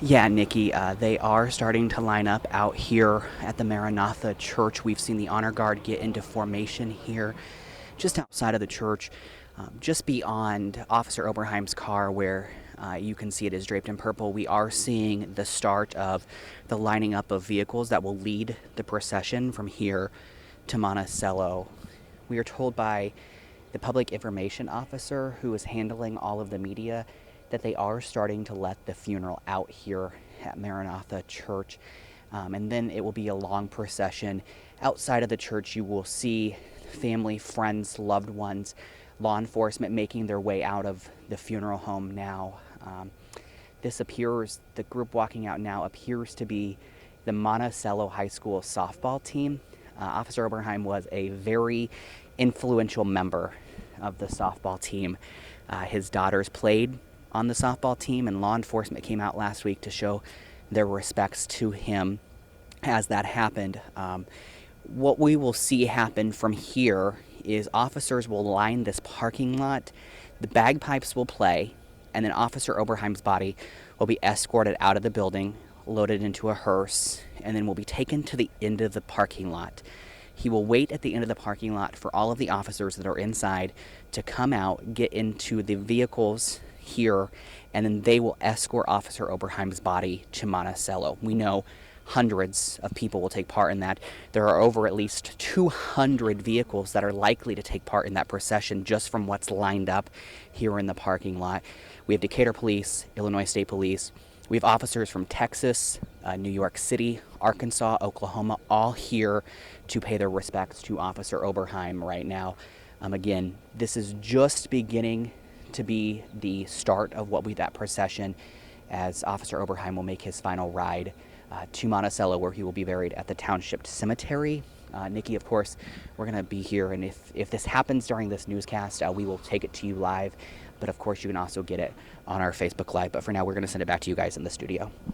Yeah, Nikki, they are starting to line up out here at the Maranatha Church. We've seen the honor guard get into formation here just outside of the church, just beyond Officer Oberheim's car, where you can see it is draped in purple. We are seeing the start of the lining up of vehicles that will lead the procession from here to Monticello. We are told by the public information officer who is handling all of the media that they are starting to let the funeral out here at Maranatha Church. And then it will be a long procession. Outside of the church, you will see family, friends, loved ones, law enforcement making their way out of the funeral home now. The group walking out now appears to be the Monticello High School softball team. Officer Oberheim was a very influential member of the softball team. His daughters played on the softball team, and law enforcement came out last week to show their respects to him as that happened. What we will see happen from here is officers will line this parking lot, the bagpipes will play, and then Officer Oberheim's body will be escorted out of the building, loaded into a hearse, and then will be taken to the end of the parking lot. He will wait at the end of the parking lot for all of the officers that are inside to come out, get into the vehicles here, and then they will escort Officer Oberheim's body to Monticello. We know hundreds of people will take part in that. There are over at least 200 vehicles that are likely to take part in that procession just from what's lined up here in the parking lot. We have Decatur Police, Illinois State Police. We have officers from Texas, New York City, Arkansas, Oklahoma, all here to pay their respects to Officer Oberheim right now. Again, this is just beginning to be the start of what will be that procession, as Officer Oberheim will make his final ride to Monticello, where he will be buried at the Township Cemetery. Nikki, of course, we're going to be here, and if this happens during this newscast, we will take it to you live. But of course, you can also get it on our Facebook Live. But for now, we're going to send it back to you guys in the studio.